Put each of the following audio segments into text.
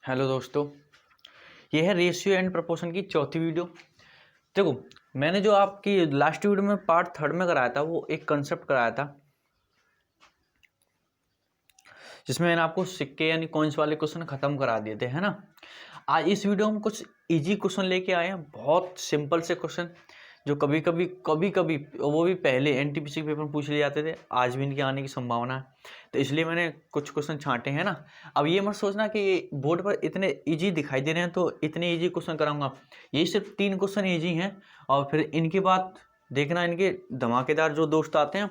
Hello दोस्तों, ये है रेशियो एंड प्रपोर्शन की चौथी वीडियो। देखो, मैंने जो आपकी लास्ट वीडियो में पार्ट 3 में कराया था वो एक कंसेप्ट कराया था जिसमें मैंने आपको सिक्के यानी कॉइन्स वाले क्वेश्चन खत्म करा दिए थे, है ना। आज इस वीडियो में कुछ इजी क्वेश्चन लेके आए हैं, बहुत सिंपल से क्वेश्चन जो कभी कभी वो भी पहले एनटीपीसी के पेपर में पूछ लिए जाते थे, आज भी इनके आने की संभावना है। तो इसलिए मैंने कुछ क्वेश्चन छांटे हैं ना। अब ये मत सोचना कि ये बोर्ड पर इतने इजी दिखाई दे रहे हैं तो इतने इजी क्वेश्चन कराऊंगा। ये सिर्फ 3 क्वेश्चन इजी हैं और फिर इनके बाद देखना इनके धमाकेदार जो दोस्त आते हैं।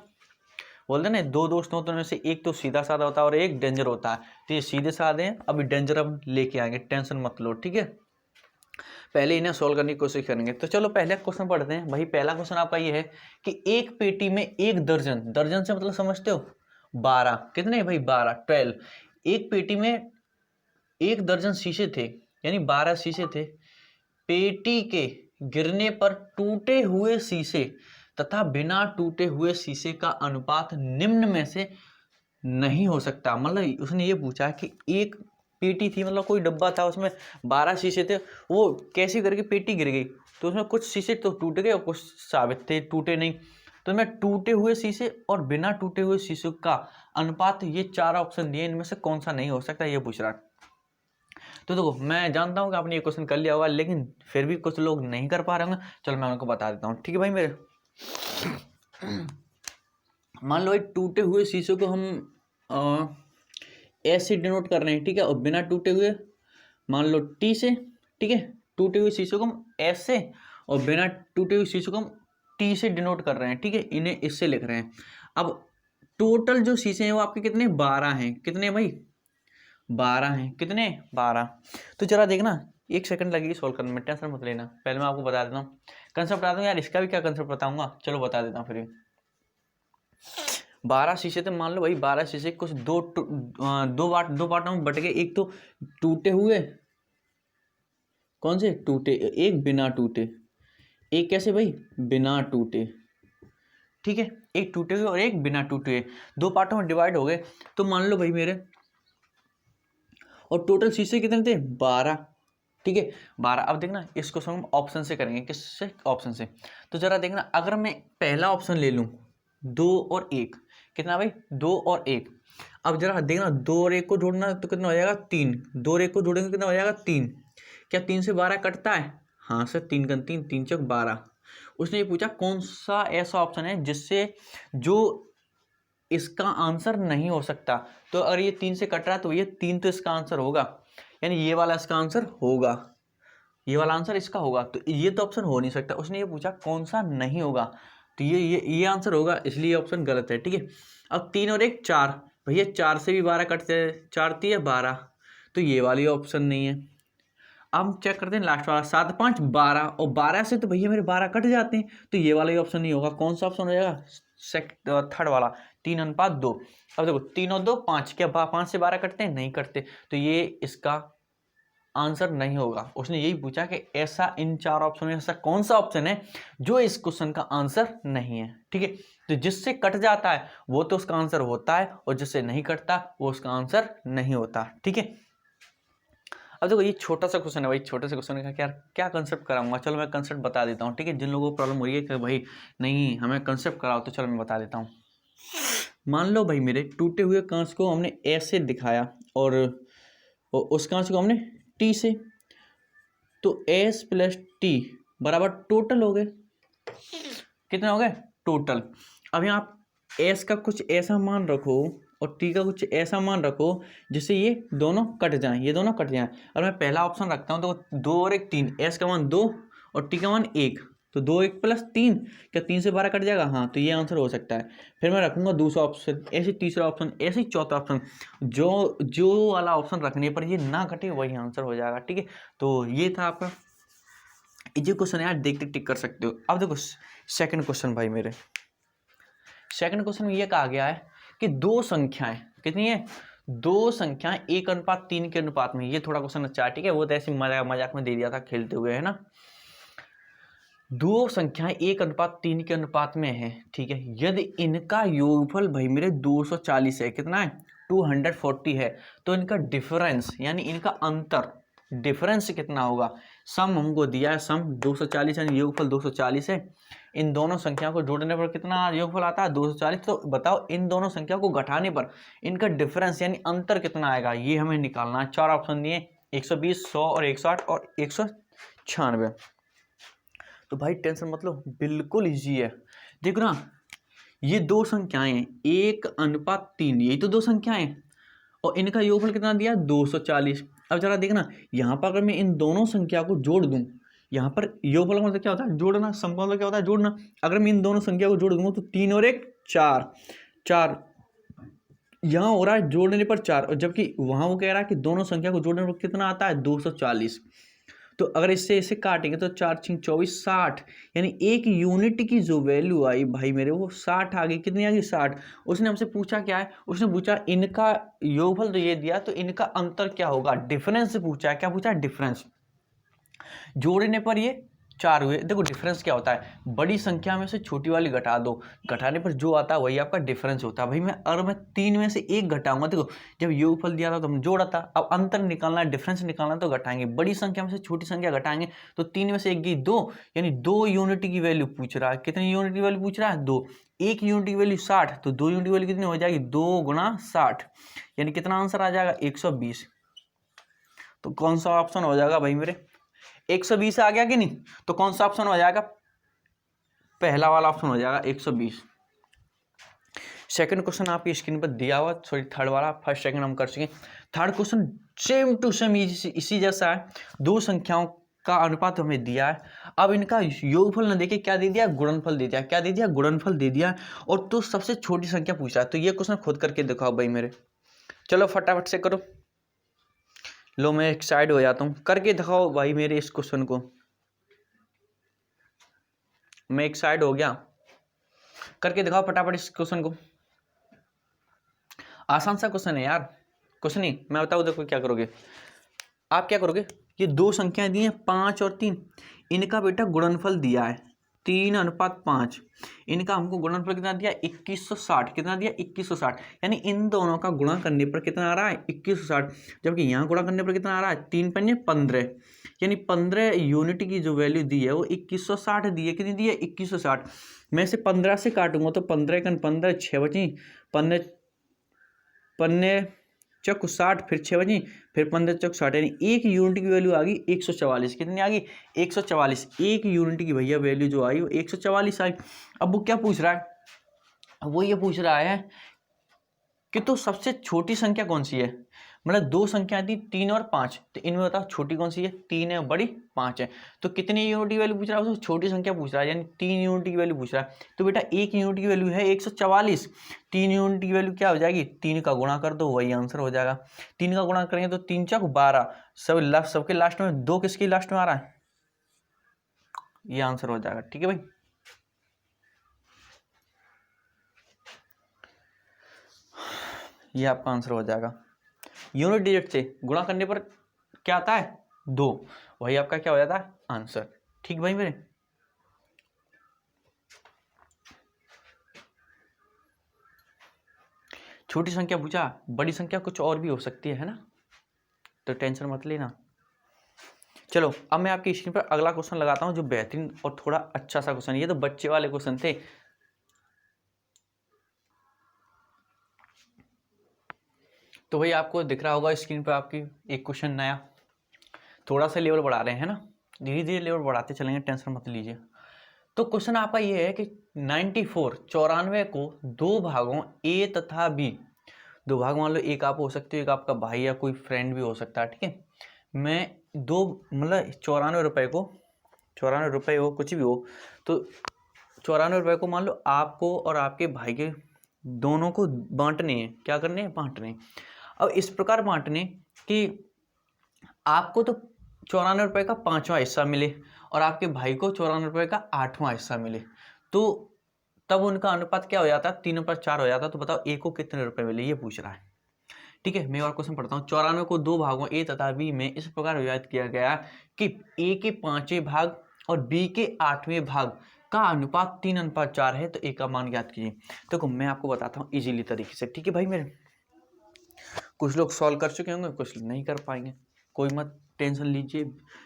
बोलते हैं ना, 2 दोस्त होते हैं उनमें से एक तो सीधा साधा होता है और एक डेंजर होता है। तो ये सीधे साधे हैं, अभी डेंजर हम लेके आएंगे, टेंशन मत लो, ठीक है। पहले इन्हें सोल्व करने की कोशिश करेंगे। तो चलो पहले क्वेश्चन पढ़ते हैं। भाई पहला क्वेश्चन आपका ये है कि एक पेटी में एक दर्जन, दर्जन से मतलब समझते हो 12, कितने भाई 12, 12। एक पेटी में एक दर्जन शीशे थे, यानी 12 शीशे थे। पेटी के गिरने पर टूटे हुए शीशे तथा बिना टूटे हुए शीशे का अनुपात निम्न में से नहीं हो सकता। मतलब उसने ये पूछा कि एक पेटी थी, मतलब कोई डब्बा था, उसमें 12 शीशे थे, वो कैसे करके पेटी गिर गई। तो उसमें कुछ शीशे तो टूट गए और कुछ साबित थे टूटे नहीं। तो मैं टूटे हुए शीशे और बिना टूटे हुए शीशे का अनुपात, ये 4 ऑप्शन दिए, इनमें से कौन सा नहीं हो सकता, ये पूछ रहा है। तो देखो, मैं जानता हूँ कि आपने ये क्वेश्चन कर लिया होगा, लेकिन फिर भी कुछ लोग नहीं कर पा रहे होंगे। चलो मैं उनको बता देता हूँ, ठीक है भाई मेरे। मान लो एक टूटे हुए शीशे को हम ऐसे डिनोट कर रहे हैं, ठीक है, और बिना टूटे हुए मान लो टी से, ठीक है। टूटे हुए शीशे को हम ऐसे और बिना टूटे हुए शीशे को हम टी से डिनोट कर रहे हैं, ठीक है, इन्हें इससे लिख रहे हैं। अब टोटल जो शीशे हैं वो आपके कितने, 12 हैं। कितने भाई, 12 हैं। कितने, 12। तो जरा देखना, 1 सेकंड लगेगी सोल्व करने में, टेंशन मत लेना। पहले मैं आपको बता देता हूँ कंसेप्ट, बता दूँ यार, इसका भी क्या कंसेप्ट बताऊंगा, चलो बता देता हूँ फिर। 12 शीशे थे, मान लो भाई 12 शीशे कुछ दो पार्टों में बट गए। एक तो टूटे हुए, कौन से टूटे, एक बिना टूटे, एक कैसे भाई, बिना टूटे, ठीक है। एक टूटे हुए और एक बिना टूटे, 2 पार्टों में डिवाइड हो गए। तो मान लो भाई मेरे, और टोटल शीशे कितने थे, 12, ठीक है, 12। अब देखना इस क्वेश्चन हम ऑप्शन से करेंगे, किससे, ऑप्शन से। तो जरा देखना, अगर मैं पहला ऑप्शन ले लूं 2 और 1, कितना भाई, 2 और 1। अब जरा देखना, 2 और 1 को जोड़ना तो कितना हो जाएगा, 3। 2 और 1 को जोड़ेंगे कितना हो जाएगा, 3। क्या 3 से 12 कटता है, हाँ सर, 3 का 3, 3 चौक 12। उसने ये पूछा कौन सा ऐसा ऑप्शन है जिससे जो इसका आंसर नहीं हो सकता। तो अगर ये 3 से कट रहा है तो ये 3 तो इसका आंसर होगा, यानी ये वाला इसका आंसर होगा, ये वाला आंसर इसका होगा। तो ये तो ऑप्शन हो नहीं सकता। उसने ये पूछा कौन सा नहीं होगा, तो ये आंसर होगा, इसलिए ये ऑप्शन गलत है, ठीक है। अब 3 और 1 4, भैया 4 से भी 12 कटते हैं, 4 3 12, तो ये वाली ऑप्शन नहीं है। अब हम चेक करते हैं लास्ट वाला, 7 5 12, और 12 से तो भैया मेरे 12 कट जाते हैं, तो ये वाला ही ऑप्शन नहीं होगा। कौन सा ऑप्शन हो जाएगा, थर्ड वाला, 3:2। अब देखो 3 और 2 5, क्या 5 से 12 कटते हैं, नहीं कटते, तो ये इसका आंसर नहीं होगा। उसने यही पूछा कि ऐसा इन 4 ऑप्शन में ऐसा कौन सा ऑप्शन है जो इस क्वेश्चन का आंसर नहीं है, ठीक है। तो जिससे कट जाता है वो तो उसका आंसर होता है, और जिससे नहीं कटता वो उसका आंसर नहीं होता, ठीक है। अब देखो, ये छोटा सा क्वेश्चन है भाई, छोटे से क्वेश्चन का क्या कंसेप्ट कराऊंगा, चलो मैं कंसेप्ट बता देता हूँ, ठीक है। जिन लोगों को प्रॉब्लम हो रही है कि भाई नहीं हमें कंसेप्ट कराओ, तो चलो मैं बता देता हूँ। मान लो भाई मेरे टूटे हुए कांच को हमने ऐसे दिखाया और उस कांच को हमने टी से, तो एस प्लस टी बराबर टोटल हो गए, कितने हो गए टोटल। अब यहाँ आप एस का कुछ ऐसा मान रखो और टी का कुछ ऐसा मान रखो जिससे ये दोनों कट जाएं, ये दोनों कट जाएं। और मैं पहला ऑप्शन रखता हूँ तो 2 और 1 3, एस का मान 2 और टी का मान 1, तो 2 1 प्लस 3, क्या 3 से 12 कट जाएगा, हाँ, तो ये आंसर हो सकता है। फिर मैं रखूंगा दूसरा ऑप्शन, ऐसे तीसरा ऑप्शन, ऐसे ही चौथा ऑप्शन, जो वाला ऑप्शन रखने पर ये ना कटे वही आंसर हो जाएगा, ठीक है। तो ये था आपका इजी क्वेश्चन, यार देख देख टिक कर सकते हो। अब देखो सेकंड क्वेश्चन भाई मेरे, सेकंड क्वेश्चन में ये कहा गया है कि 2 संख्याएं, कितनी है, 2 संख्याएं 1:3 के अनुपात में। ये थोड़ा क्वेश्चन अच्छा है, ठीक है, वो तो ऐसे मजाक में दे दिया था खेलते हुए, है ना। 2 संख्याएं 1:3 के अनुपात में है, ठीक है। यदि इनका योगफल भाई मेरे 240 है, कितना है 240 है, तो इनका डिफरेंस यानी इनका अंतर डिफरेंस कितना होगा। सम हमको दिया है, सम 240 यानी योगफल 240 है। इन दोनों संख्याओं को जोड़ने पर कितना योगफल आता है 240। तो बताओ इन दोनों संख्या को घटाने पर इनका डिफरेंस यानी अंतर कितना आएगा, ये हमें निकालना है। चार ऑप्शन दिए 120, 100 और 108 और 196। तो भाई टेंशन मतलब बिल्कुल इजी है। देखो ना, ये दो संख्याएं हैं 1:3, यही तो दो संख्याएं हैं और इनका योगफल कितना दिया 240। अब जरा देखना यहाँ पर अगर मैं इन दोनों संख्या को जोड़ दूं, यहाँ पर योगफल का मतलब क्या होता है जोड़ना, सम का मतलब क्या होता है जोड़ना। अगर मैं इन दोनों संख्या को जोड़ दूंगा तो 3 और 1 4, 4 यहाँ हो रहा है जोड़ने पर 4, और जबकि वहां वो कह रहा है कि दोनों संख्या को जोड़ने पर कितना आता है 240। तो अगर इससे इसे काटेंगे तो 4 6 24 60, यानी एक यूनिट की जो वैल्यू आई भाई मेरे वो 60 आ गई। कितनी आ गई 60। उसने हमसे पूछा क्या है, उसने पूछा इनका योगफल तो ये दिया, तो इनका अंतर क्या होगा, डिफरेंस पूछा है। क्या पूछा है डिफरेंस। जोड़ने पर ये 4 हुए। देखो डिफरेंस क्या होता है, बड़ी संख्या में से छोटी वाली घटा दो, घटाने पर जो आता है वही आपका डिफरेंस होता है। भाई मैं 3 में से 1 घटाऊंगा, देखो जब योगफल दिया था तो हम जोड़ा था, अब अंतर निकालना है डिफरेंस निकालना तो घटाएंगे। बड़ी संख्या में से छोटी संख्या घटाएंगे तो 3 में से 1 गई 2, यानी 2 यूनिट की वैल्यू पूछ रहा है। कितनी यूनिट की वैल्यू पूछ रहा है 2। 1 यूनिट की वैल्यू 60, तो 2 यूनिट की वैल्यू कितनी हो जाएगी 2 गुणा 60, यानी कितना आंसर आ जाएगा 120। तो कौन सा ऑप्शन हो जाएगा भाई मेरे 120 आ गया कि नहीं। तो कौन सा ऑप्शन हो जाएगा, पहला वाला ऑप्शन हो जाएगा 120। सेकंड क्वेश्चन आपकी स्क्रीन पर दिया हुआ, सॉरी थर्ड वाला, फर्स्ट सेकंड हम कर चुके। Third question same to same इसी जैसा है। दो संख्याओं का अनुपात हमें दिया है, अब इनका योगफल न देके क्या दे दिया गुणनफल दे दिया। क्या दे दिया गुणनफल दे दिया, और तो सबसे छोटी संख्या पूछा है। तो ये क्वेश्चन खुद करके दिखाओ भाई मेरे, चलो फटाफट से करो। लो मैं एक साइड हो जाता हूँ, करके दिखाओ भाई मेरे इस क्वेश्चन को। मैं एक साइड हो गया, करके दिखाओ फटाफट इस क्वेश्चन को। आसान सा क्वेश्चन है यार, कुछ नहीं। मैं बताऊँ देखो क्या करोगे आप, क्या करोगे, ये दो संख्याएं दी हैं 5 और 3, इनका बेटा गुणनफल दिया है 3:5। इनका हमको गुणनफल कितना दिया 2160। कितना दिया 2160, यानी इन दोनों का गुणा करने पर कितना आ रहा है 2160, जबकि यहाँ गुणा करने पर कितना आ रहा है 3 पंजे 15, यानी 15 यूनिट की जो वैल्यू दी है वो 2160 दी है। कितनी दी है 2160। मैं इसे 15 से काटूंगा तो 15 × 15 6 बची, 15 चौक 60, फिर 6 बची, फिर 15 चौक 60, यानी एक यूनिट की वैल्यू आ गई 144। कितनी आ गई 144। एक यूनिट की भैया वैल्यू जो आई वो 144 आई। अब वो क्या पूछ रहा है, वो ये पूछ रहा है कि तो सबसे छोटी संख्या कौन सी है। मतलब दो संख्या थी 3 और 5, तो इनमें बताओ छोटी कौन सी है, 3 है बड़ी 5 है। तो कितनी यूनिट की वैल्यू पूछ रहा है, उसको छोटी संख्या पूछ रहा है, यानी 3 यूनिट की वैल्यू पूछ रहा है। तो बेटा एक यूनिट की वैल्यू है 144, 3 यूनिट की वैल्यू क्या हो जाएगी 3 का गुणा कर दो वही आंसर हो जाएगा। 3 का गुणा करेंगे तो 3 चौक 12, सबके लास्ट में 2 किसकी लास्ट में आ रहा है, ये आंसर हो जाएगा। ठीक है भाई, ये आपका आंसर हो जाएगा। यूनिट डिजिट से गुणा करने पर क्या आता है 2, वही आपका क्या हो जाता है आंसर। ठीक भाई मेरे, छोटी संख्या पूछा, बड़ी संख्या कुछ और भी हो सकती है ना, तो टेंशन मत लेना। चलो अब मैं आपकी स्क्रीन पर अगला क्वेश्चन लगाता हूं जो बेहतरीन और थोड़ा अच्छा सा क्वेश्चन। ये तो बच्चे वाले क्वेश्चन थे। तो भाई आपको दिख रहा होगा स्क्रीन पर आपकी एक क्वेश्चन नया, थोड़ा सा लेवल बढ़ा रहे हैं ना, धीरे धीरे लेवल बढ़ाते चलेंगे, टेंशन मत लीजिए। तो क्वेश्चन आपका ये है कि 94 को दो भागों ए तथा बी, दो भाग मान लो, एक आप हो सकते हो, एक आपका भाई या कोई फ्रेंड भी हो सकता है। ठीक है, मैं दो मतलब 94 रुपये हो कुछ भी हो, तो 94 रुपये को मान लो आपको और आपके भाई के दोनों को बांटने हैं। क्या करने हैं बांटने हैं। अब इस प्रकार बांटने कि आपको तो 94 रुपये का 5वां हिस्सा मिले और आपके भाई को 94 रुपये का 8वां हिस्सा मिले, तो तब उनका अनुपात क्या हो जाता है 3/4 हो जाता है। तो बताओ ए को कितने रुपए मिले, ये पूछ रहा है। ठीक है, मैं और क्वेश्चन पढ़ता हूँ। 94 को दो भागों ए तथा बी में इस प्रकार विभाजित किया गया कि ए के 5वें भाग और बी के 8वें भाग का अनुपात 3/4 है, तो ए का मान ज्ञात कीजिए। देखो मैं आपको बताता हूँ इजीली तरीके से। ठीक है भाई मेरे, कुछ लोग सॉल्व कर चुके होंगे, कुछ नहीं कर पाएंगे, कोई मत टेंशन लीजिए,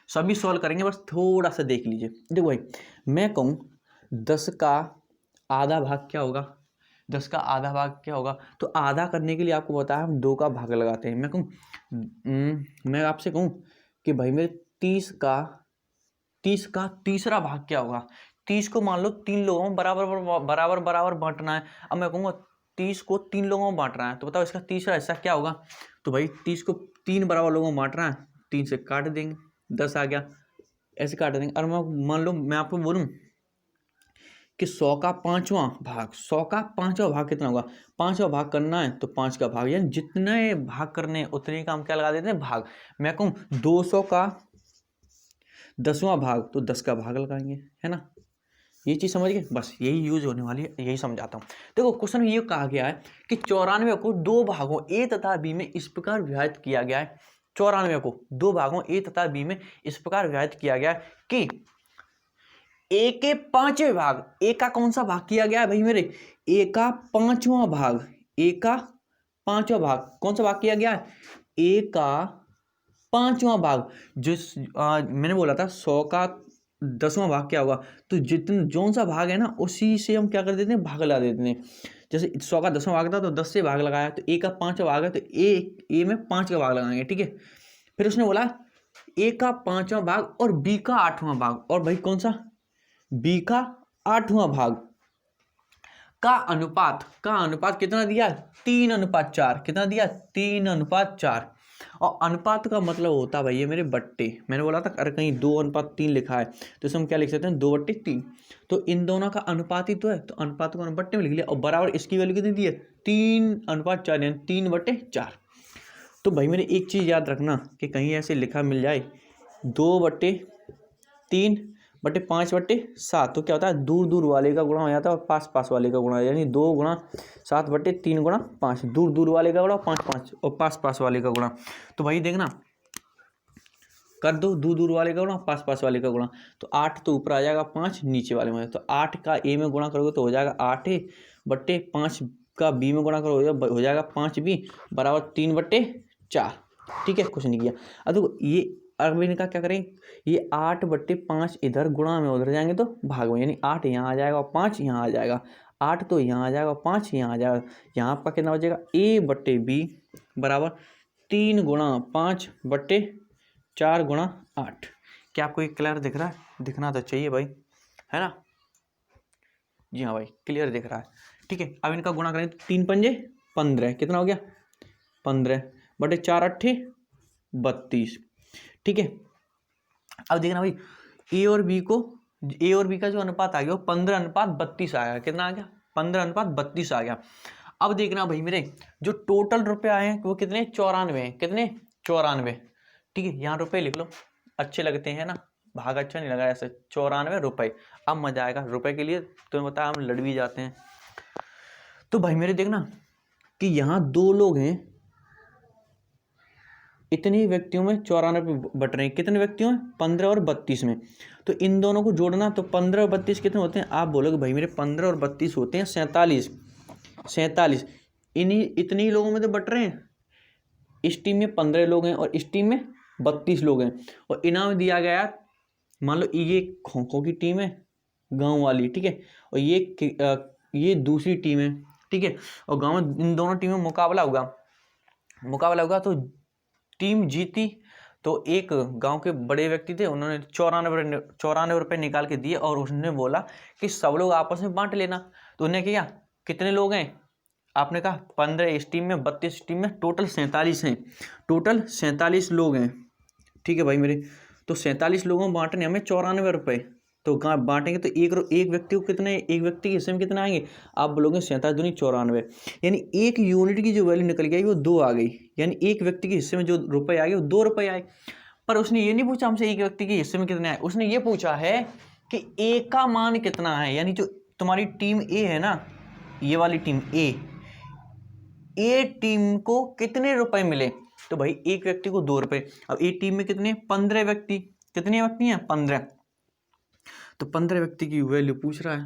सभी सॉल्व करेंगे, बस थोड़ा सा देख लीजिए। देखो भाई, मैं कहूँ 10 का आधा भाग क्या होगा, 10 का आधा भाग क्या होगा, तो आधा करने के लिए आपको बताया हम 2 का भाग लगाते हैं। मैं कहूँ मैं आपसे कहूँ कि भाई मेरे 30 का तीसरा भाग क्या होगा। 30 को मान लो 3 लोगों में बराबर बांटना है। अब मैं कहूँगा 30 को 3 लोगों में बांटना है, तो बताओ इसका तीसरा हिस्सा क्या होगा। तो भाई 30 को 3 बराबर लोगों में बांटना है, 3 से काट देंगे, 10 आ गया, ऐसे काट देंगे। और मैं मान लो मैं आपको बोलूँ कि 100 का 5वां भाग, 100 का 5वां भाग कितना होगा, 5वां भाग करना है तो 5 का भाग, यानी जितने भाग करने उतने का हम क्या लगा देते हैं, भाग। मैं कहूँ 200 का 10वां भाग, तो 10 का भाग लगाएंगे, है ना। ये चीज़ समझ गए, बस यही यूज होने वाली है, यही समझाता हूँ। देखो क्वेश्चन में ये कहा गया है कि 94 को 2 भागों ए तथा बी में इस प्रकार विभाजित किया गया है। 94 को 2 भागों ए तथा बी में इस प्रकार विभाजित किया गया है कि ए के 5वें भाग, ए का कौन सा भाग किया गया है भाई मेरे, ए का 5वां भाग, ए का 5वां भाग, कौन सा भाग किया गया है, ए का 5वां भाग। मैंने बोला था 100 का 10वां भाग क्या होगा, तो जितने जोन सा भाग है ना उसी से हम क्या कर देते हैं, भाग लगा देते हैं। जैसे 100 का 10वां भाग था तो 10 से भाग लगाया, तो ए का 5वां भाग है तो ए में 5 का भाग लगाएंगे, ठीक है। फिर उसने बोला ए का 5वां भाग और बी का 8वां भाग, और भाई कौन सा, बी का 8वां भाग का अनुपात कितना दिया, 3:4। कितना दिया, 3:4। और अनुपात का मतलब होता है भाई ये मेरे बट्टे, मैंने बोला था अगर कहीं 2:3 लिखा है तो इसमें क्या लिख सकते हैं, 2/3। तो इन दोनों का अनुपात ही तो है, तो अनुपात को बट्टे में लिख लिया, और बराबर इसकी वैल्यू कितनी दी है, 3:4, यानी 3/4। तो भाई मेरे एक चीज़ याद रखना कि कहीं ऐसे लिखा मिल जाए 2/3/5/7, तो क्या होता है, दूर दूर वाले का गुणा हो जाता है और पास पास वाले का गुणा, यानी 2×7/3 दूर दूर वाले का गुणा, 5 और पास पास वाले का गुणा। तो भाई देखना कर दो, दूर दूर वाले का गुणा, पास पास वाले का गुणा, तो 8 तो ऊपर आ जाएगा, 5 नीचे वाले में, तो 8 का ए में गुणा करोगे तो हो जाएगा 8/5 का बी में गुणा करोगे हो जाएगा 5b बराबर 3/4। ठीक है, कुछ नहीं किया। अब देखो ये अब इनका क्या करें, ये 8/5 इधर गुणा में उधर जाएंगे तो भाग में, यानी 8 यहाँ आ जाएगा और 5 यहाँ आ जाएगा, 8 तो यहाँ आ जाएगा और 5 यहाँ आ जाएगा। यहाँ आपका कितना हो जाएगा, a/b बराबर 3×5/4×8। क्या आपको ये क्लियर दिख रहा है, दिखना तो चाहिए भाई, है ना। जी हाँ भाई, क्लियर दिख रहा है, ठीक है। अब इनका गुणा करें तो 3×5 = 15, कितना हो गया, 15/4=32, ठीक है। अब देखना भाई ए और बी का जो अनुपात आ गया वो 15:32 आ गया, कितना आ गया, 15:32 आ गया। अब देखना भाई मेरे जो टोटल रुपए आए हैं वो कितने, 94 हैं, कितने, 94, ठीक है। यहाँ रुपए लिख लो, अच्छे लगते हैं ना, भाग अच्छा नहीं लगा ऐसे, 94 रुपए। अब मजा आएगा, रुपए के लिए तुम्हें बताया हम लड़ भी जाते हैं। तो भाई मेरे देखना कि यहाँ 2 लोग हैं, इतने व्यक्तियों में 94 बट रहे हैं, कितने व्यक्तियों में, 15 और 32 में। तो इन दोनों को जोड़ना, तो 15 और 32 कितने होते हैं, आप बोलोगे भाई मेरे 15 और 32 होते हैं 47। इन्हीं इतने ही लोगों में तो बट रहे हैं, इस टीम में 15 लोग हैं और इस टीम में 32 लोग हैं, और इनाम दिया गया, मान लो ये खो खो की टीम है गांव वाली, ठीक है, और ये दूसरी टीम है, ठीक है, और गांव में इन दोनों टीमों में मुकाबला होगा तो टीम जीती तो एक गांव के बड़े व्यक्ति थे, उन्होंने 94 रुपये निकाल के दिए और उसने बोला कि सब लोग आपस में बांट लेना। तो उन्हें किया, कितने लोग हैं, आपने कहा 15 इस टीम में, 32 इस टीम में, टोटल 47 हैं, टोटल 47 लोग हैं, ठीक है भाई मेरे। तो 47 लोगों में बांटने हमें 94 रुपये, तो बांटेंगे तो एक व्यक्ति को कितने, एक व्यक्ति के हिस्से में कितने आएंगे, आप बोलोगे 47 दूनी 94, यानी एक यूनिट की जो वैल्यू निकल गई वो 2 आ गई, यानी एक व्यक्ति के हिस्से में जो रुपए आ गए वो 2 रुपये आए। पर उसने ये नहीं पूछा हमसे एक व्यक्ति के हिस्से में कितने आए, उसने ये पूछा है कि ए का मान कितना है, यानी जो तुम्हारी टीम ए है ना, ये वाली टीम ए टीम को कितने रुपए मिले। तो भाई एक व्यक्ति को 2 रुपए, अब ए टीम में कितने, 15 व्यक्ति, कितने व्यक्ति हैं, 15, तो 15 व्यक्ति की वैल्यू पूछ रहा है,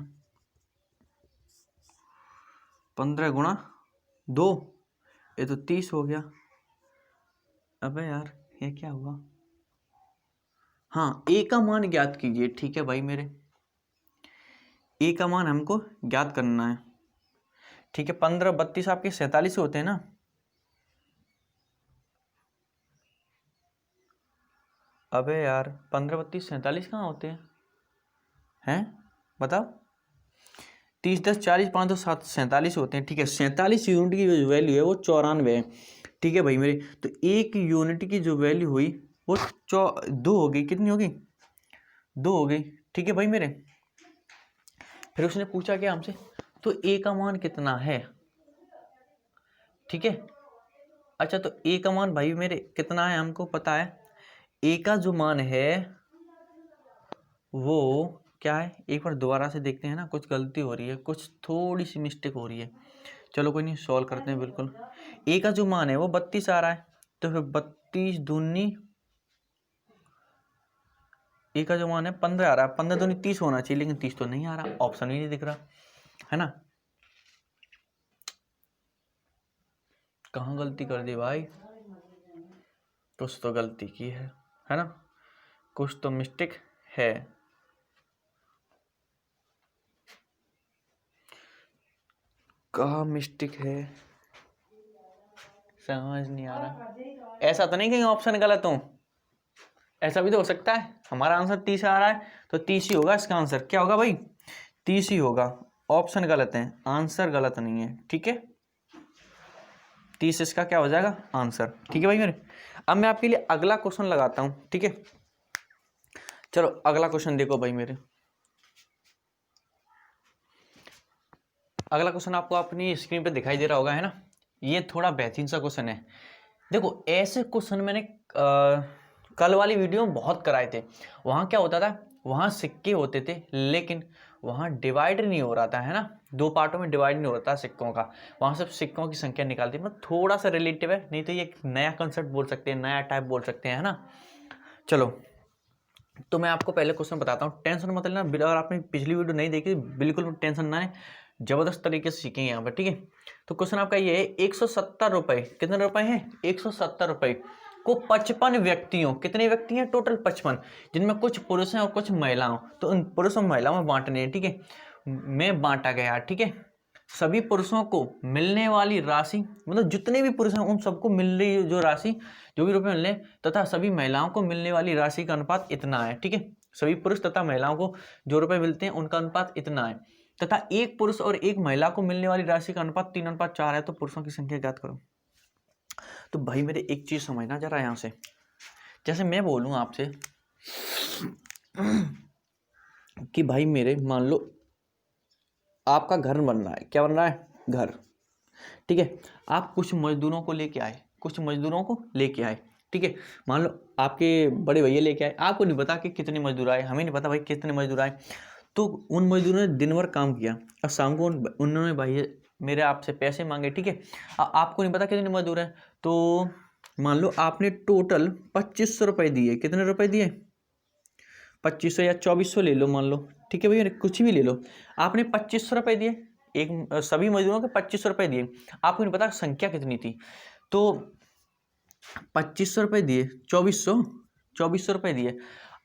15 × 2 ये तो 30 हो गया, अबे यार ये क्या हुआ। हाँ, ए का मान ज्ञात कीजिए। ठीक है भाई मेरे, ए का मान हमको ज्ञात करना है। ठीक है, 15 32 आपके 47 होते हैं ना। अबे यार 15 32 47 कहाँ होते हैं बताओ। 30 10 40 5 2 7 47 होते हैं। ठीक है, 47 यूनिट की जो वैल्यू है वो 94 है। ठीक है भाई मेरे, तो एक यूनिट की जो वैल्यू हुई वो 2 हो गई। कितनी होगी? 2 हो गई। ठीक है भाई मेरे, फिर उसने पूछा क्या हमसे, तो ए का मान कितना है। ठीक है, अच्छा तो ए का मान भाई मेरे कितना है हमको पता है। ए का जो मान है वो क्या है, एक बार दोबारा से देखते हैं ना, कुछ गलती हो रही है, कुछ थोड़ी सी मिस्टेक हो रही है। चलो कोई नहीं, सॉल्व करते हैं बिल्कुल। ए का जो मान है वो 32 आ रहा है, तो फिर 32 दूनी, ए का जो मान है 15 आ रहा है, 15 दूनी 30 होना चाहिए, लेकिन 30 तो नहीं आ रहा, ऑप्शन ही नहीं दिख रहा है ना। कहाँ गलती कर दी भाई, कुछ तो गलती की है ना, कुछ तो मिस्टेक है। कहाँ मिस्टेक है समझ नहीं आ रहा। ऐसा तो नहीं कहीं ऑप्शन गलत हो, ऐसा भी तो हो सकता है। हमारा आंसर 30 आ रहा है तो 30 ही होगा इसका आंसर। क्या होगा भाई? 30 ही होगा। ऑप्शन गलत है, आंसर गलत नहीं है। ठीक है, 30 इसका क्या हो जाएगा आंसर। ठीक है भाई मेरे, अब मैं आपके लिए अगला क्वेश्चन लगाता हूं। ठीक है, चलो अगला क्वेश्चन देखो भाई मेरे। अगला क्वेश्चन आपको अपनी स्क्रीन पे दिखाई दे रहा होगा, है ना। ये थोड़ा बेहतरीन सा क्वेश्चन है। देखो ऐसे क्वेश्चन मैंने कल वाली वीडियो में बहुत कराए थे। वहाँ क्या होता था, वहाँ सिक्के होते थे लेकिन वहाँ डिवाइड नहीं हो रहा था, है ना, 2 पार्टों में डिवाइड नहीं होता सिक्कों का। वहाँ सब सिक्कों की संख्या निकालती है। मतलब थोड़ा सा रिलेटिव है, नहीं तो ये एक नया कंसेप्ट बोल सकते हैं, नया टाइप बोल सकते हैं, है ना। चलो तो मैं आपको पहले क्वेश्चन बताता हूँ, टेंशन मत लेना। अगर आपने पिछली वीडियो नहीं देखी बिल्कुल टेंशन ना है, जबरदस्त तरीके से सीखेंगे यहाँ पर। ठीक है, तो क्वेश्चन आपका ये है, 170 रुपए, कितने रुपए हैं 170 रुपए को 55 व्यक्तियों, कितने व्यक्ति हैं टोटल 55, जिनमें कुछ पुरुष हैं और कुछ महिलाओं, तो उन पुरुष और महिलाओं में बांटने हैं। ठीक है, में बांटा गया। ठीक है, सभी पुरुषों को मिलने वाली राशि, मतलब जितने भी पुरुष हैं उन सबको मिल रही जो राशि, जो भी रुपए मिलने, तथा सभी महिलाओं को मिलने वाली राशि का अनुपात इतना है। ठीक है, सभी पुरुष तथा महिलाओं को जो रुपए मिलते हैं उनका अनुपात इतना है, तथा एक पुरुष और एक महिला को मिलने वाली राशि का अनुपात 3:4 है। तो पुरुषों की संख्या ज्ञात करो। तो भाई मेरे एक चीज समझना जरा यहां से, जैसे मैं बोलूं आपसे कि भाई मेरे मान लो आपका घर बन रहा है, क्या बन रहा है घर। ठीक है, आप कुछ मजदूरों को लेके आए, कुछ मजदूरों को लेके आए। ठीक है, मान लो आपके बड़े भैया लेके आए, आपको नहीं पता कि कितने मजदूर आए, हमें नहीं पता भाई कितने मजदूर आए। तो उन मजदूरों ने दिन भर काम किया और शाम को उन्होंने भाई मेरे आपसे पैसे मांगे। ठीक है, आपको नहीं पता कितने मजदूर हैं, तो मान लो आपने टोटल 2500 रुपये दिए। कितने रुपए दिए? 2500 या 2400 ले लो मान लो। ठीक है भैया, कुछ भी ले लो, आपने 2500 रुपये दिए, एक सभी मजदूरों के 2500 रुपये दिए। आपको नहीं पता संख्या कितनी थी, तो 2500 रुपये दिए, 2400 रुपये दिए।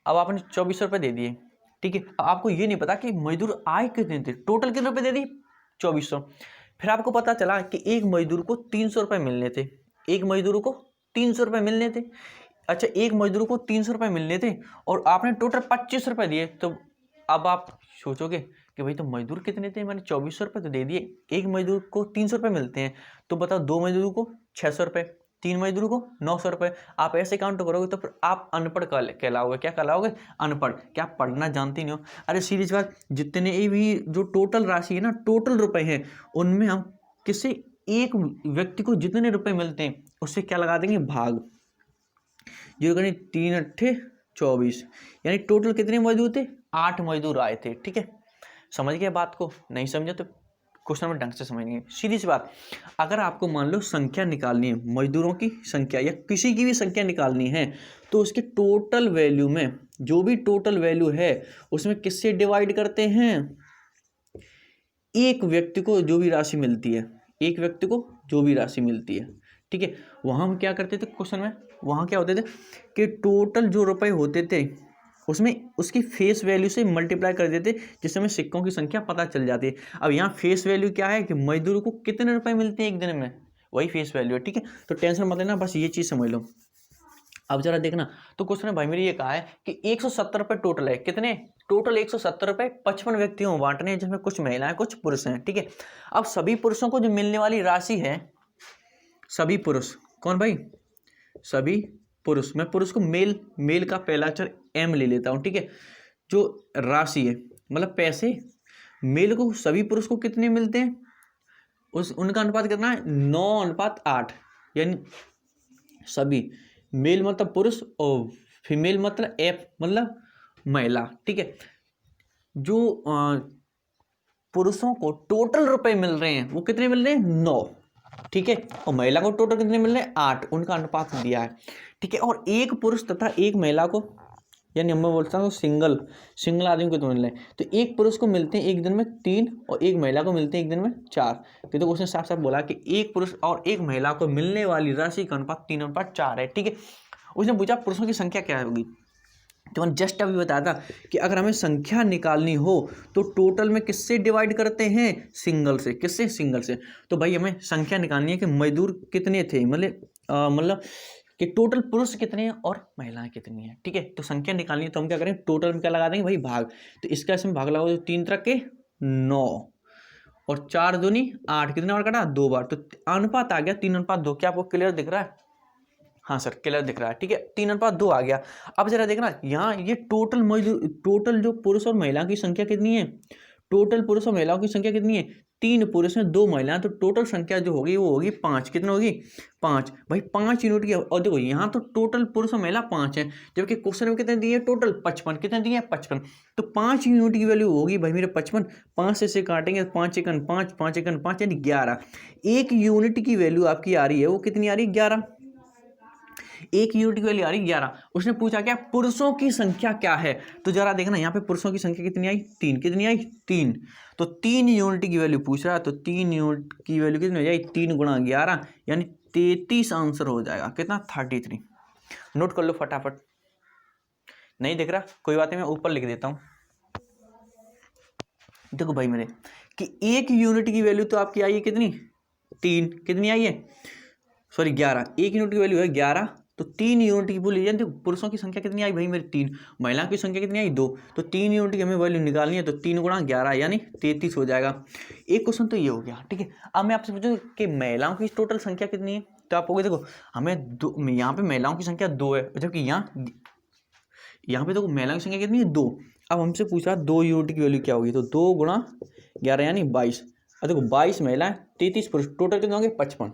अब आपने 2400 रुपये दे दिए। ठीक है, आपको ये नहीं पता कि मजदूर आए कितने थे, टोटल कितने रुपये दे दिए 2400। फिर आपको पता चला कि एक मजदूर को 300 रुपये मिलने थे, एक मजदूर को 300 रुपये मिलने थे। अच्छा, एक मजदूर को 300 रुपये मिलने थे और आपने टोटल 25 रुपये दिए। तो अब आप सोचोगे कि भाई तो मजदूर कितने थे, मैंने 2400 रुपये तो दे दिए, एक मजदूर को 300 रुपये मिलते हैं, तो बताओ 2 मजदूर को 600 रुपये, 3 मजदूर को 900 रुपये। आप ऐसे काउंट करोगे तो फिर आप अनपढ़ कहलाओगे। क्या कहलाओगे? अनपढ़। क्या पढ़ना जानते नहीं हो? अरे सीरीज बात, जितने भी जो टोटल राशि है ना, टोटल रुपए हैं, उनमें हम किसी एक व्यक्ति को जितने रुपए मिलते हैं उससे क्या लगा देंगे, भाग। 0 करें 3 अट्ठे 24, यानी टोटल कितने मजदूर थे, 8 मजदूर आए थे। ठीक है, समझ गए बात को? नहीं समझे तो क्वेश्चन में ढंग से समझेंगे। सीधी सी बात, अगर आपको मान लो संख्या निकालनी है, मजदूरों की संख्या या किसी की भी संख्या निकालनी है, तो उसके टोटल वैल्यू में, जो भी टोटल वैल्यू है उसमें किससे डिवाइड करते हैं, एक व्यक्ति को जो भी राशि मिलती है, एक व्यक्ति को जो भी राशि मिलती है। ठीक है। वहाँ हम क्या करते थे क्वेश्चन में, वहाँ क्या होते थे कि टोटल जो रुपए होते थे उसमें उसकी फेस वैल्यू से मल्टीप्लाई कर देते, जिससे हमें सिक्कों की संख्या पता चल जाती है। अब यहाँ फेस वैल्यू क्या है कि मजदूर को कितने रुपए मिलते हैं एक दिन में, वही फेस वैल्यू है। ठीक है, तो टेंशन मत लेना, बस ये चीज़ समझ लो। अब जरा देखना, तो क्वेश्चन है भाई मेरी ये कहा है कि 170 रुपए टोटल है, कितने टोटल 170 रुपए 55 व्यक्तियों में बांटने हैं, जिसमें कुछ महिलाएं कुछ पुरुष हैं। ठीक है, अब सभी पुरुषों को जो मिलने वाली राशि है, सभी पुरुष कौन भाई, सभी पुरुष, मैं पुरुष को मेल, मेल का पहला अक्षर एम ले लेता हूं। ठीक है, जो राशि है मतलब पैसे, मेल को सभी पुरुष को कितने मिलते हैं, उस उनका अनुपात कितना है 9:8, यानी सभी, मेल मतलब पुरुष और फीमेल मतलब एफ मतलब महिला। ठीक है, जो पुरुषों को टोटल रुपए मिल रहे हैं वो कितने मिल रहे हैं 9, ठीक है, और महिला को टोटल कितने मिल रहे हैं 8, उनका अनुपात दिया है। ठीक है, और एक पुरुष तथा एक महिला को, यानी मैं बोलता हूँ सिंगल आदमी को तो मिल रहे हैं, तो एक पुरुष को मिलते हैं एक दिन में 3 और एक महिला को मिलते हैं एक दिन में 4। तो क्वेश्चन साफ साफ बोला कि एक पुरुष और एक महिला को मिलने वाली राशि का अनुपात 3:4 है। ठीक है, उसने पूछा पुरुषों की संख्या क्या होगी, तो मैंने जस्ट अभी बताया था कि अगर हमें संख्या निकालनी हो तो टोटल में किससे डिवाइड करते हैं, सिंगल से। किससे, सिंगल से। तो भाई हमें संख्या निकालनी है कि मजदूर कितने थे, मतलब कि टोटल पुरुष कितने हैं और महिलाएं कितनी हैं। ठीक है, तो संख्या निकालनी है तो हम क्या करें, टोटल में क्या लगा देंगे भाई भाग, तो इसका इसमें भाग लगाओ तो 3 तरह के 9 और 4 दूनी 8, कितने बार काटा 2 बार, तो अनुपात आ गया 3:2। क्या आपको क्लियर दिख रहा है, हाँ सर क्लियर दिख रहा है। ठीक है, 3:2 आ गया। अब जरा देखना यहाँ ये टोटल मजदूर, टोटल जो पुरुष और महिला की संख्या कितनी है, टोटल पुरुष और महिलाओं की संख्या कितनी है, 3 पुरुष हैं 2 महिलाएं, तो टोटल संख्या जो होगी वो होगी 5। कितनी होगी 5, भाई 5 यूनिट की। और देखो यहाँ तो टोटल पुरुष और महिला 5 हैं, जबकि क्वेश्चन में कितने दिए टोटल 55, कितने दिए 55, तो 5 यूनिट की वैल्यू होगी भाई मेरे 55। 5 से काटेंगे 5 एकन 5, 5 एकन 5 यानी 11। एक यूनिट की वैल्यू आपकी आ रही है, वो कितनी आ रही है 11, एक यूनिट की वैल्यू आ रही 11। उसने पूछा क्या पुरुषों की संख्या क्या है, तो जरा देखना यहाँ पे पुरुषों की संख्या कितनी आई 3, कितनी आई 3, तो 3 यूनिट की वैल्यू पूछ रहा है, तो 3 यूनिट की वैल्यू कितनी हो जाएगी 3 × 11 यानी 33 आंसर हो जाएगा, कितना 33। नोट कर लो फटाफट, नहीं दिख रहा कोई बात नहीं, मैं ऊपर लिख देता हूँ। देखो भाई मेरे कि एक यूनिट की वैल्यू तो आपकी आई है कितनी 3, कितनी आई है सॉरी 11, एक यूनिट की वैल्यू है 11, तो 3 यूनिट की बोली जाए, पुरुषों की संख्या कितनी आई भाई मेरी 3, महिलाओं की संख्या कितनी आई 2, तो 3 यूनिट की हमें वैल्यू निकालनी है, तो 3 × 11 यानी 33 हो जाएगा। एक क्वेश्चन तो ये हो गया। ठीक है, अब मैं आपसे पूछूं कि महिलाओं की टोटल संख्या कितनी है, तो आप देखो हमें यहाँ पे महिलाओं की संख्या 2 है, जबकि यहाँ पे देखो महिलाओं की संख्या कितनी है 2। अब हमसे पूछा 2 यूनिट की वैल्यू क्या होगी, तो 2 × 11 यानी 22। अब देखो 22 महिलाएं 33 पुरुष, टोटल कितने होंगे 55,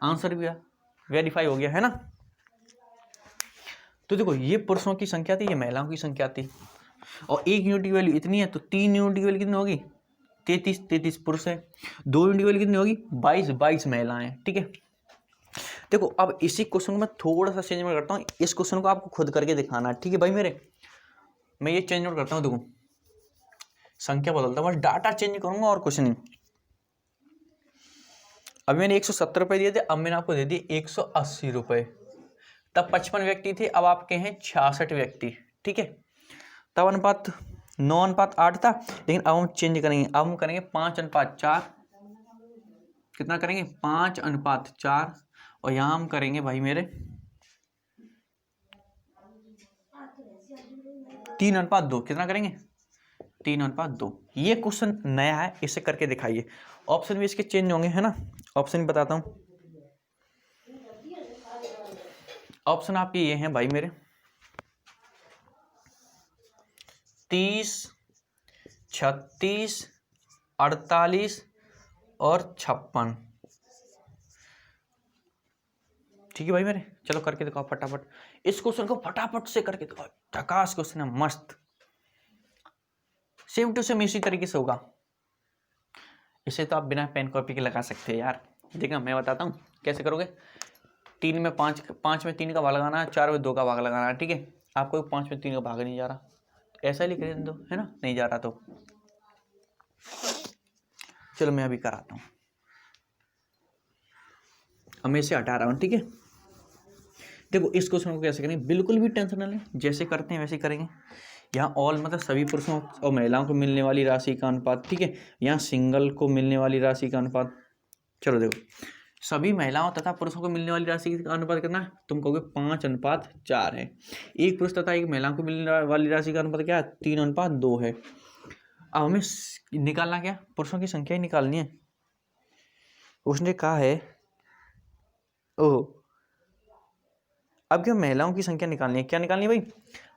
आंसर भी वेरीफाई हो गया है ना। तो देखो ये पुरुषों की संख्या थी, ये महिलाओं की संख्या थी, और एक यूनिट की वैल्यू इतनी है, तो 3 यूनिट की वैल्यू कितनी होगी 33 पुरुष है, 2 यूनिट की वैल्यू कितनी होगी 22 महिलाएं। ठीक है, देखो अब इसी क्वेश्चन को मैं थोड़ा सा चेंज करता हूँ, इस क्वेश्चन को आपको खुद करके दिखाना है। ठीक है भाई मेरे, मैं ये चेंज आउट करता हूँ, देखो संख्या बदलता हूँ, बस डाटा चेंज करूंगा और कुछ नहीं। अभी मैंने 170 रुपए दिए थे, अब मैंने आपको दे दिए 180 रुपए, तब 55 व्यक्ति थे, अब आपके हैं 66 व्यक्ति। ठीक है, तब अनुपात 9:8 था, लेकिन अब हम चेंज करेंगे, अब हम करेंगे 5:4, कितना करेंगे 5:4, और यहाँ हम करेंगे भाई मेरे 3:2, कितना करेंगे 3:2। ये क्वेश्चन नया है, इसे करके दिखाइए। ऑप्शन भी इसके चेंज होंगे है ना, ऑप्शन भी बताता हूँ। ऑप्शन आपके ये हैं भाई मेरे 30, 36, 48 और 56। ठीक है भाई मेरे, चलो करके दिखाओ फटाफट, इस क्वेश्चन को फटाफट से करके दिखाओ, झकास क्वेश्चन है मस्त, सेम टू सेम इसी तरीके से होगा। इसे तो आप बिना पेन कॉपी के लगा सकते हैं यार। देखना मैं बताता हूँ कैसे करोगे। 3 में 5, 5 में 3 का भाग लगाना है, 4 में 2 का भाग लगाना है। ठीक है, आपको 5 में 3 का भाग नहीं जा रहा, ऐसा ही लिख दो है ना, नहीं जा रहा तो चलो मैं अभी कराता हूँ। अब मैं इसे हटा रहा हूँ, ठीक है। देखो इस क्वेश्चन को कैसे करेंगे, बिल्कुल भी टेंशन ना लें, जैसे करते हैं वैसे करेंगे। यहाँ ऑल मतलब सभी पुरुषों और महिलाओं को मिलने वाली राशि का अनुपात, ठीक है। यहाँ सिंगल को मिलने वाली राशि का अनुपात। चलो देखो, सभी महिलाओं तथा पुरुषों को मिलने वाली राशि का अनुपात कितना है, तुम कहोगे 5:4 है। एक पुरुष तथा एक महिला को मिलने वाली राशि का अनुपात क्या है, 3:2 है। अब हमें निकालना क्या, पुरुषों की संख्या ही निकालनी है। उसने कहा है ओह, अब क्या महिलाओं की संख्या निकालनी है, क्या निकालनी है भाई,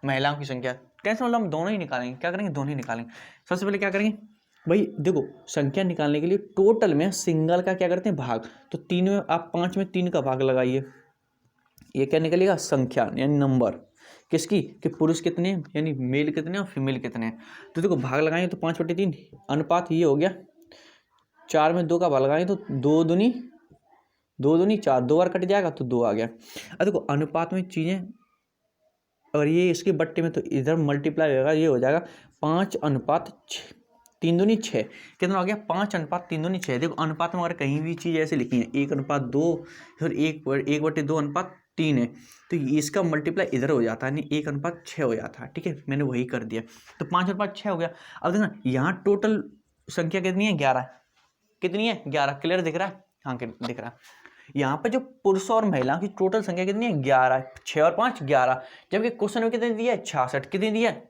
महिलाओं की संख्या। कैसे, मतलब हम दोनों ही निकालेंगे, क्या करेंगे, दोनों ही निकालेंगे। सबसे पहले क्या करेंगे भाई, देखो संख्या निकालने के लिए टोटल में सिंगल का क्या करते हैं, भाग। तो 3 में आप 5 में 3 का भाग लगाइए, ये क्या निकलेगा, संख्या यानी नंबर किसकी, कि पुरुष कितने हैं, यानी मेल कितने और फीमेल कितने हैं। तो देखो भाग लगाएंगे तो 5/3 अनुपात ये हो गया। 4 में 2 का भाग लगाएंगे तो 2 दूनी 4, 2 बार कट जाएगा तो 2 आ गया। अब देखो अनुपात में चीजें, और ये इसके बट्टे में तो इधर मल्टीप्लाई होगा, ये हो जाएगा 5:6, 3 दूनी 6, कितना हो गया, 5:3 देखो अनुपात में अगर कहीं भी चीज़ ऐसे लिखी है 1:2 फिर 1/2 है, तो इसका मल्टीप्लाई इधर हो जाता है, यानी 1:6 हो जाता है, ठीक है। मैंने वही कर दिया, तो 5:6 हो गया। अब देखना यहाँ टोटल संख्या कितनी है, 11, कितनी है, 11, क्लियर दिख रहा है, हाँ दिख रहा है। यहाँ पे जो पुरुष और महिला की टोटल संख्या कितनी है, 11, 6 और 5 11, जबकि क्वेश्चन में कितनी दिया है, 66, कितनी दिया है,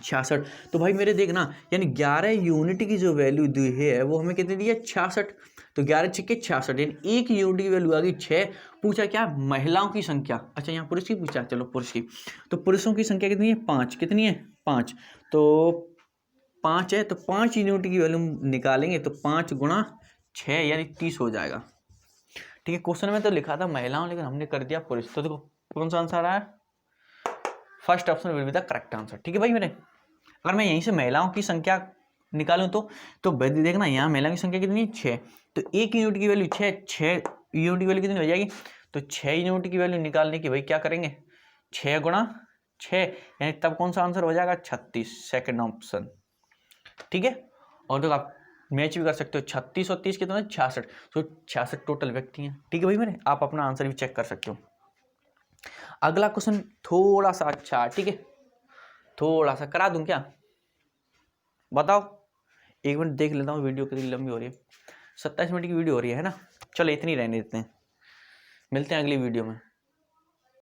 66। तो भाई मेरे देखना, यानी 11 यूनिट की जो वैल्यू दी है वो हमें कितनी दी है, 66। तो 11 6 66, यानी 1 यूनिट की वैल्यू आ गई 6। पूछा क्या, महिलाओं की संख्या, अच्छा यहाँ पुरुष की पूछा, चलो पुरुष की। तो पुरुषों की संख्या कितनी है, 5, कितनी है, 5, तो 5 है, तो 5 यूनिट की वैल्यू निकालेंगे तो 5 × 6 यानी 30 हो जाएगा, ठीक है। क्वेश्चन में तो लिखा था महिलाओं, लेकिन हमने कर दिया पुरुष। तो देखो कौन सा आंसर आया, first option will be the correct answer, ठीक है भाई मेरे। अगर मैं यहीं से महिलाओं की संख्या निकालूं तो देखना यहाँ महिलाओं की संख्या कितनी है, 6, तो 1 यूनिट की वैल्यू 6, 6 यूनिट की वैल्यू कितनी हो जाएगी, तो 6 यूनिट की वैल्यू निकालने की भाई क्या करेंगे, 6 × 6, यानी तब कौन सा आंसर हो जाएगा, 36, सेकेंड ऑप्शन, ठीक है। और तो आप मैच भी कर सकते हो, 36 और 30 कितना है, 66, तो 66 टोटल व्यक्ति हैं, ठीक है भाई मेरे। आप अपना आंसर भी चेक कर सकते हो। अगला क्वेश्चन थोड़ा सा अच्छा, ठीक है, थोड़ा सा करा दूं क्या, बताओ, 1 मिनट देख लेता हूँ, वीडियो कितनी लंबी हो रही है, 27 मिनट की वीडियो हो रही है ना। चलो इतनी रहने देते हैं, मिलते हैं अगली वीडियो में।